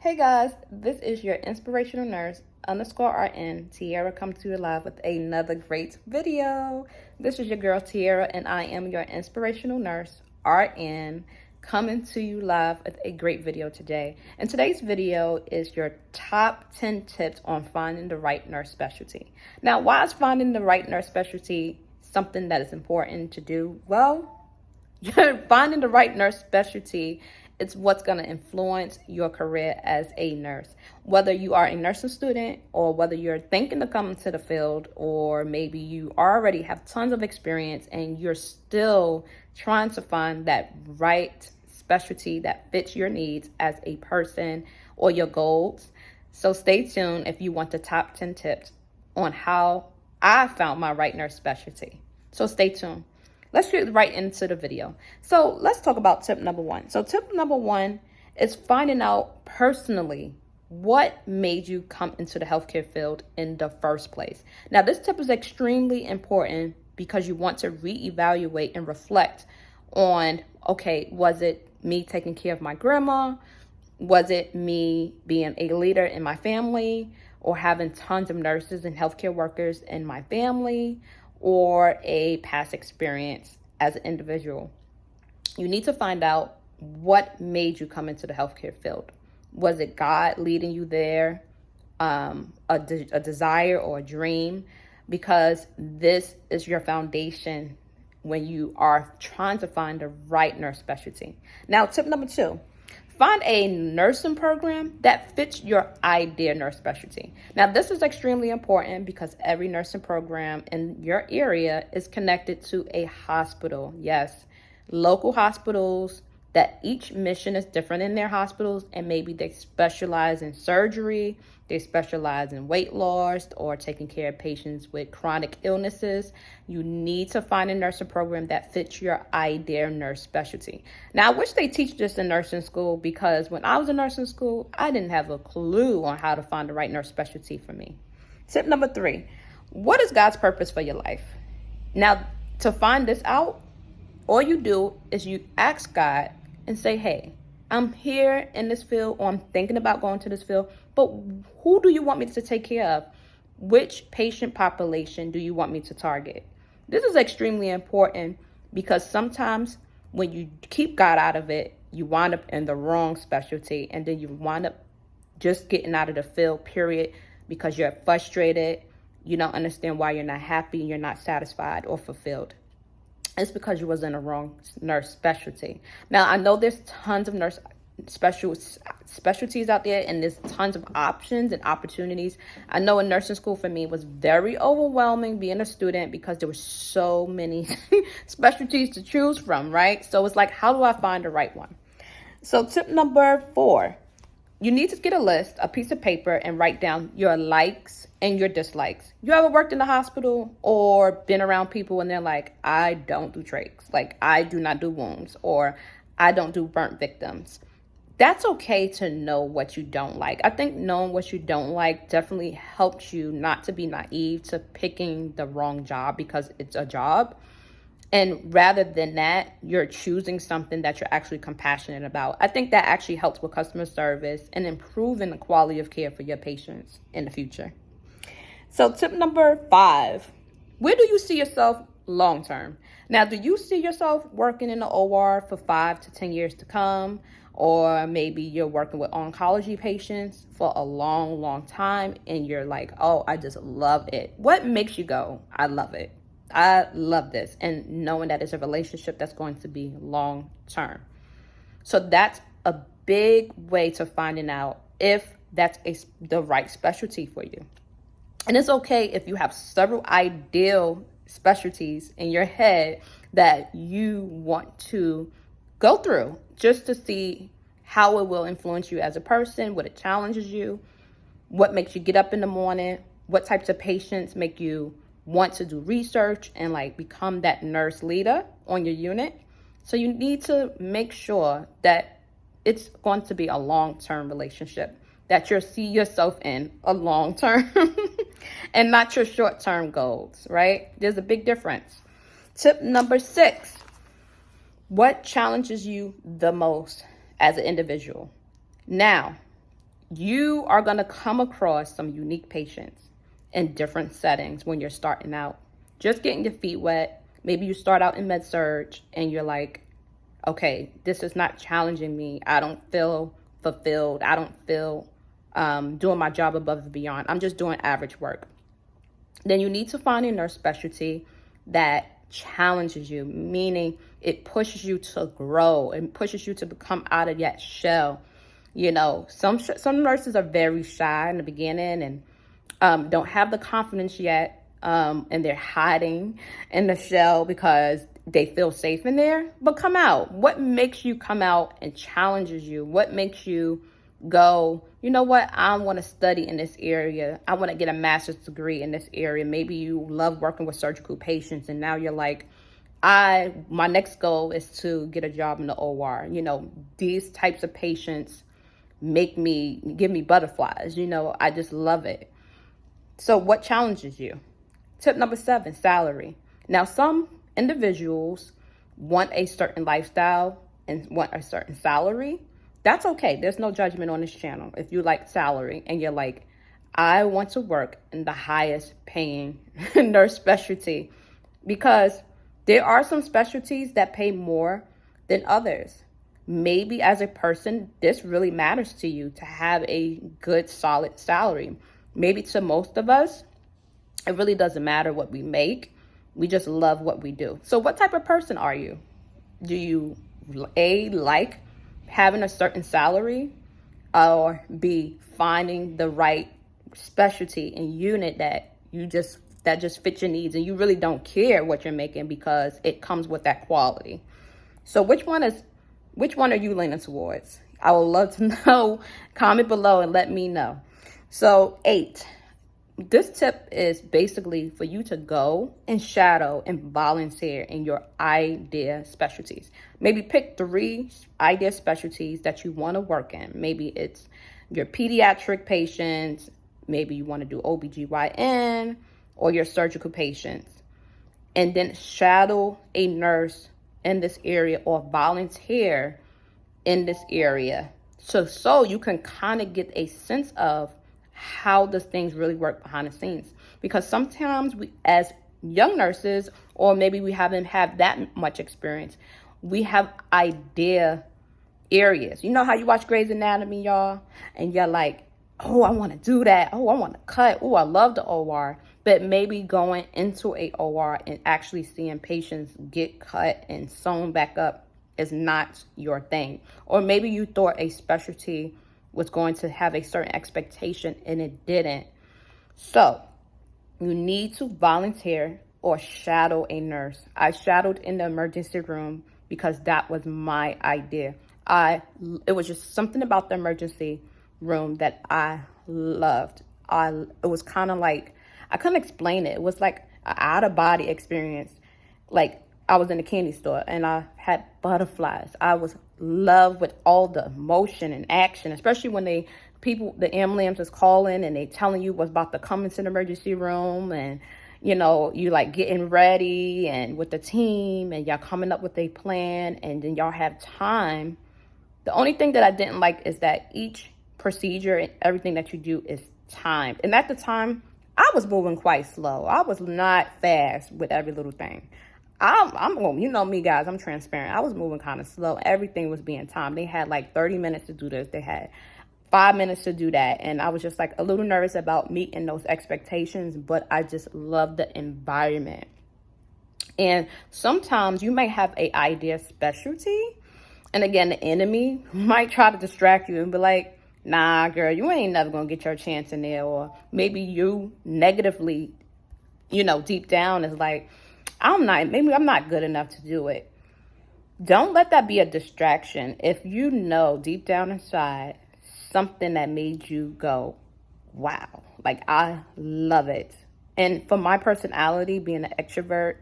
Hey guys, this is your inspirational nurse underscore RN Tiara coming to you live with another great video. This is your girl Tiara and I am your inspirational nurse RN coming to you live with a great video today. And today's video is your top 10 tips on finding the right nurse specialty. Now, why is finding the right nurse specialty something that is important to do? Well, finding the right nurse specialty, it's what's going to influence your career as a nurse. Whether you are a nursing student or whether you're thinking to come into the field, or maybe you already have tons of experience and you're still trying to find that right specialty that fits your needs as a person or your goals. So stay tuned if you want the top 10 tips on how I found my right nurse specialty. So stay tuned. Let's get right into the video. So let's talk about tip number one. So tip number one is finding out personally what made you come into the healthcare field in the first place. Now, this tip is extremely important because you want to reevaluate and reflect on, okay, was it me taking care of my grandma? Was it me being a leader in my family or having tons of nurses and healthcare workers in my family? Or a past experience as an individual? You need to find out what made you come into the healthcare field. Was it God leading you there, a desire or a dream? Because this is your foundation when you are trying to find the right nurse specialty. Now, tip number two. Find a nursing program that fits your ideal nurse specialty. Now, this is extremely important because every nursing program in your area is connected to a hospital. Yes, local hospitals that each mission is different in their hospitals, and maybe they specialize in surgery, they specialize in weight loss or taking care of patients with chronic illnesses. You need to find a nursing program that fits your ideal nurse specialty. Now, I wish they teach this in nursing school, because when I was in nursing school, I didn't have a clue on how to find the right nurse specialty for me. Tip number three, what is God's purpose for your life? Now, to find this out, all you do is you ask God and say, hey, I'm here in this field, or I'm thinking about going to this field, but who do you want me to take care of? Which patient population do you want me to target? This is extremely important because sometimes when you keep God out of it, you wind up in the wrong specialty, and then you wind up just getting out of the field, period, because you're frustrated, you don't understand why you're not happy, you're not satisfied or fulfilled. It's because you was in the wrong nurse specialty. Now, I know there's tons of nurse specialties out there, and there's tons of options and opportunities. I know in nursing school for me was very overwhelming being a student because there were so many specialties to choose from, right? So it's like, how do I find the right one? So tip number four, you need to get a list, a piece of paper, and write down your likes and your dislikes. You ever worked in the hospital or been around people and they're like, I don't do trachs, like I do not do wounds, or I don't do burnt victims? That's okay to know what you don't like. I think knowing what you don't like definitely helps you not to be naive to picking the wrong job because it's a job. And rather than that, you're choosing something that you're actually compassionate about. I think that actually helps with customer service and improving the quality of care for your patients in the future. So tip number five, where do you see yourself long term? Now, do you see yourself working in the OR for 5 to 10 years to come? Or maybe you're working with oncology patients for a long, long time and you're like, oh, I just love it. What makes you go, I love it? I love this, and knowing that it's a relationship that's going to be long term. So that's a big way to finding out if that's the right specialty for you. And it's okay if you have several ideal specialties in your head that you want to go through just to see how it will influence you as a person, what it challenges you, what makes you get up in the morning, what types of patients make you want to do research and like become that nurse leader on your unit. So you need to make sure that it's going to be a long-term relationship, that you see yourself in a long-term and not your short-term goals, right? There's a big difference. Tip number 6, what challenges you the most as an individual? Now, you are going to come across some unique patients in different settings when you're starting out. Just getting your feet wet. Maybe you start out in med surg and you're like, okay, this is not challenging me. I don't feel fulfilled. I don't feel doing my job above and beyond. I'm just doing average work. Then you need to find a nurse specialty that challenges you, meaning it pushes you to grow and pushes you to become out of that shell. You know, some nurses are very shy in the beginning and don't have the confidence yet, and they're hiding in the shell because they feel safe in there. But come out. What makes you come out and challenges you? What makes you go, you know what, I want to study in this area. I want to get a master's degree in this area. Maybe you love working with surgical patients and now you're like, my next goal is to get a job in the OR. You know, these types of patients give me butterflies. You know, I just love it. So what challenges you? Tip number 7, salary. Now, some individuals want a certain lifestyle and want a certain salary. That's okay. There's no judgment on this channel. If you like salary and you're like, I want to work in the highest paying nurse specialty, because there are some specialties that pay more than others. Maybe as a person, this really matters to you to have a good, solid salary. Maybe to most of us, it really doesn't matter what we make. We just love what we do. So what type of person are you? Do you, A, like having a certain salary, or B, finding the right specialty and unit that just fits your needs and you really don't care what you're making because it comes with that quality? So which one are you leaning towards? I would love to know. Comment below and let me know. So 8, this tip is basically for you to go and shadow and volunteer in your idea specialties. Maybe pick 3 idea specialties that you want to work in. Maybe it's your pediatric patients. Maybe you want to do OBGYN or your surgical patients. And then shadow a nurse in this area or volunteer in this area. So you can kind of get a sense of how does things really work behind the scenes. Because sometimes we, as young nurses, or maybe we haven't had that much experience, we have idea areas. You know how you watch Grey's Anatomy, y'all? And you're like, oh, I want to do that. Oh, I want to cut. Oh, I love the OR. But maybe going into a OR and actually seeing patients get cut and sewn back up is not your thing. Or maybe you thought a specialty was going to have a certain expectation and it didn't. So you need to volunteer or shadow a nurse. I shadowed in the emergency room because that was my idea. It was just something about the emergency room that I loved. It was kind of like, I couldn't explain it. It was like an out of body experience. Like I was in a candy store and I had butterflies. I was love with all the motion and action, especially when the ambulance is calling and they telling you what's about to come into the emergency room, and you know, you like getting ready and with the team and y'all coming up with a plan, and then y'all have time. The only thing that I didn't like is that each procedure and everything that you do is timed. And at the time, I was moving quite slow. I was not fast with every little thing. You know me, guys, I'm transparent. I was moving kind of slow. Everything was being timed. They had like 30 minutes to do this. They had 5 minutes to do that. And I was just like a little nervous about meeting those expectations, but I just love the environment. And sometimes you may have an idea specialty. And again, the enemy might try to distract you and be like, nah, girl, you ain't never going to get your chance in there. Or maybe you negatively, you know, deep down is like, maybe I'm not good enough to do it. Don't let that be a distraction. If you know deep down inside something that made you go, wow, like I love it. And for my personality, being an extrovert,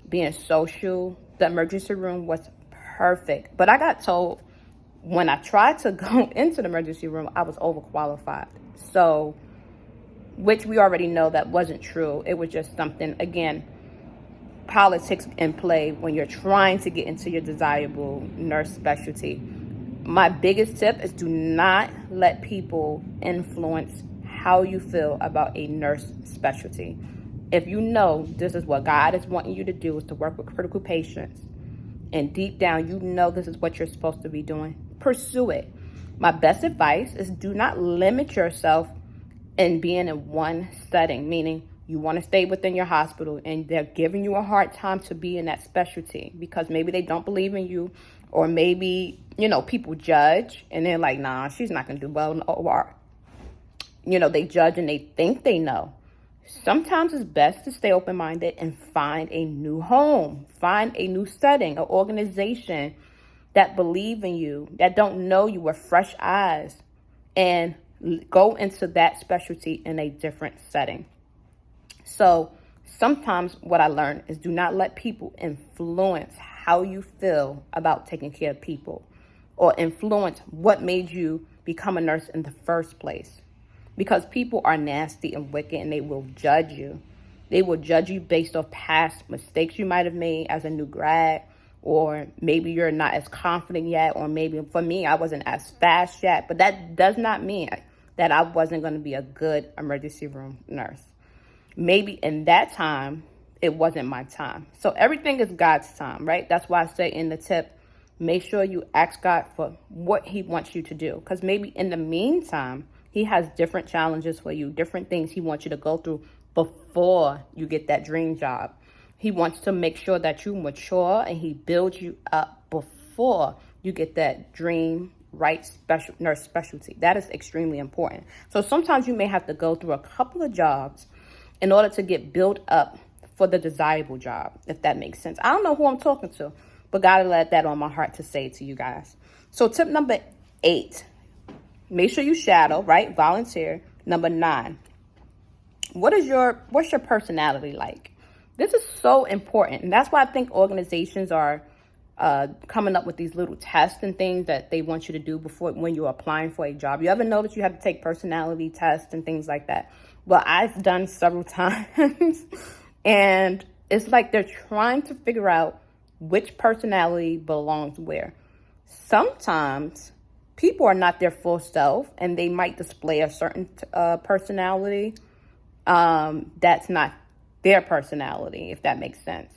being social, the emergency room was perfect. But I got told when I tried to go into the emergency room, I was overqualified. So, which we already know that wasn't true. It was just something, again, politics in play when you're trying to get into your desirable nurse specialty. My biggest tip is do not let people influence how you feel about a nurse specialty. If you know this is what God is wanting you to do, is to work with critical patients, and deep down you know this is what you're supposed to be doing, pursue it. My best advice is do not limit yourself in being in one setting, meaning you want to stay within your hospital and they're giving you a hard time to be in that specialty because maybe they don't believe in you, or maybe, people judge and they're like, nah, she's not going to do well in the OR. They judge and they think they know. Sometimes it's best to stay open-minded and find a new home, find a new setting, an organization that believe in you, that don't know you with fresh eyes, and go into that specialty in a different setting. So sometimes what I learned is do not let people influence how you feel about taking care of people, or influence what made you become a nurse in the first place. Because people are nasty and wicked and they will judge you. They will judge you based off past mistakes you might have made as a new grad, or maybe you're not as confident yet, or maybe for me, I wasn't as fast yet. But that does not mean that I wasn't going to be a good emergency room nurse. Maybe in that time, it wasn't my time. So everything is God's time, right? That's why I say in the tip, make sure you ask God for what he wants you to do. Because maybe in the meantime, he has different challenges for you, different things he wants you to go through before you get that dream job. He wants to make sure that you mature and he builds you up before you get that dream nurse specialty. That is extremely important. So sometimes you may have to go through a couple of jobs in order to get built up for the desirable job, if that makes sense. I don't know who I'm talking to, but God let that on my heart to say to you guys. So tip number 8. Make sure you shadow, right? Volunteer. Number 9. What's your personality like? This is so important. And that's why I think organizations are coming up with these little tests and things that they want you to do when you're applying for a job. You ever notice you have to take personality tests and things like that? Well, I've done several times. And it's like they're trying to figure out which personality belongs where. Sometimes people are not their full self and they might display a certain personality that's not their personality, if that makes sense,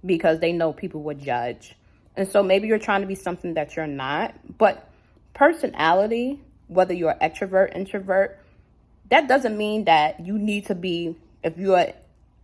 because they know people would judge. And so maybe you're trying to be something that you're not. But personality, whether you're extrovert, introvert, that doesn't mean that you need to be, if you're an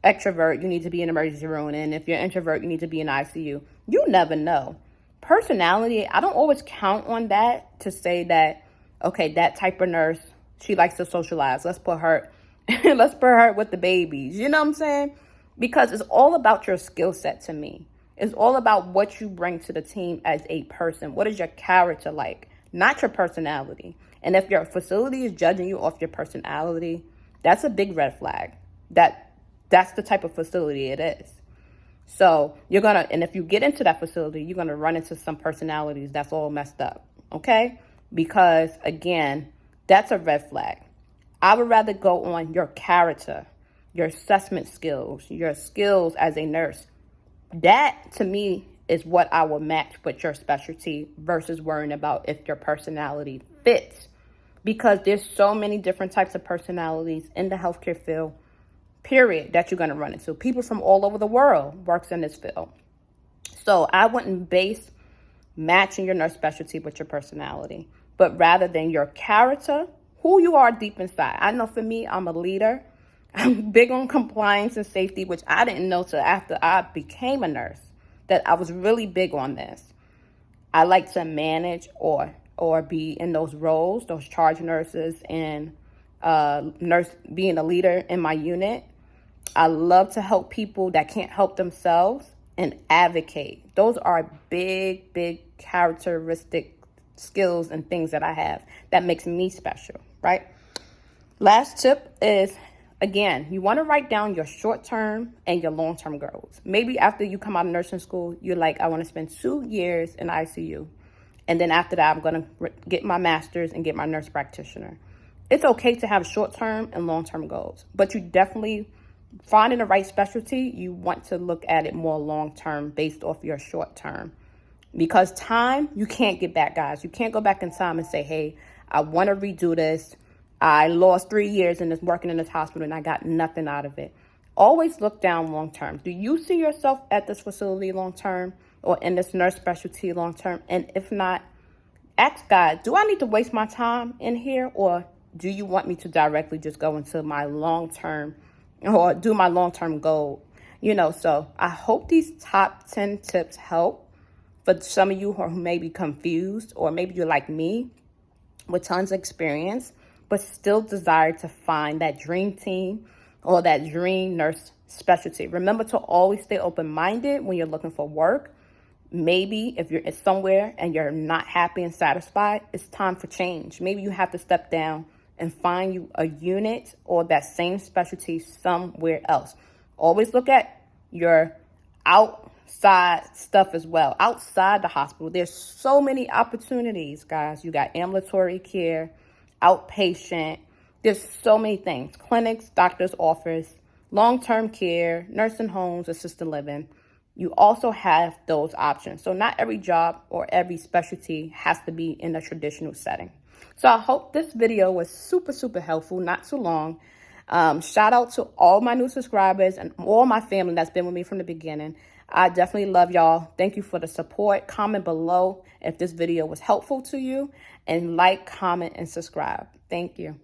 extrovert, you need to be in an emergency room. And if you're an introvert, you need to be in ICU. You never know. Personality, I don't always count on that to say that, okay, that type of nurse, she likes to socialize. Let's put her with the babies. You know what I'm saying? Because it's all about your skill set to me. It's all about what you bring to the team as a person. What is your character like? Not your personality. And if your facility is judging you off your personality, that's a big red flag. That's the type of facility it is. So and if you get into that facility, you're going to run into some personalities that's all messed up. Okay? Because again, that's a red flag. I would rather go on your character, your assessment skills, your skills as a nurse. That to me is what I will match with your specialty versus worrying about if your personality fits. Because there's so many different types of personalities in the healthcare field, period, that you're going to run into. People from all over the world works in this field. So I wouldn't base matching your nurse specialty with your personality, but rather than your character, who you are deep inside. I know for me, I'm a leader. I'm big on compliance and safety, which I didn't know till after I became a nurse, that I was really big on this. I like to manage or be in those roles, those charge nurses, and being a leader in my unit. I love to help people that can't help themselves and advocate. Those are big, big characteristic skills and things that I have that makes me special, right? Last tip is, again, you want to write down your short-term and your long-term goals. Maybe after you come out of nursing school, you're like, I want to spend 2 years in ICU. And then after that, I'm going to get my master's and get my nurse practitioner. It's okay to have short-term and long-term goals, but you definitely, finding the right specialty, you want to look at it more long-term based off your short-term Because time, you can't get back, guys. You can't go back in time and say, hey, I want to redo this. I lost 3 years in this working in this hospital and I got nothing out of it. Always look down long term. Do you see yourself at this facility long term or in this nurse specialty long term? And if not, ask God, do I need to waste my time in here, or do you want me to directly just go into my long term or do my long term goal? So I hope these top 10 tips help for some of you who may be confused, or maybe you're like me with tons of experience, but still desire to find that dream team or that dream nurse specialty. Remember to always stay open-minded when you're looking for work. Maybe if you're somewhere and you're not happy and satisfied, it's time for change. Maybe you have to step down and find you a unit or that same specialty somewhere else. Always look at your outside stuff as well. Outside the hospital, there's so many opportunities, guys. You got ambulatory care, outpatient. There's so many things. Clinics, doctor's office, long-term care, nursing homes, assisted living. You also have those options. So not every job or every specialty has to be in a traditional setting. So I hope this video was super, super helpful, not too long. Shout out to all my new subscribers and all my family that's been with me from the beginning. I definitely love y'all. Thank you for the support. Comment below if this video was helpful to you, and like, comment, and subscribe. Thank you.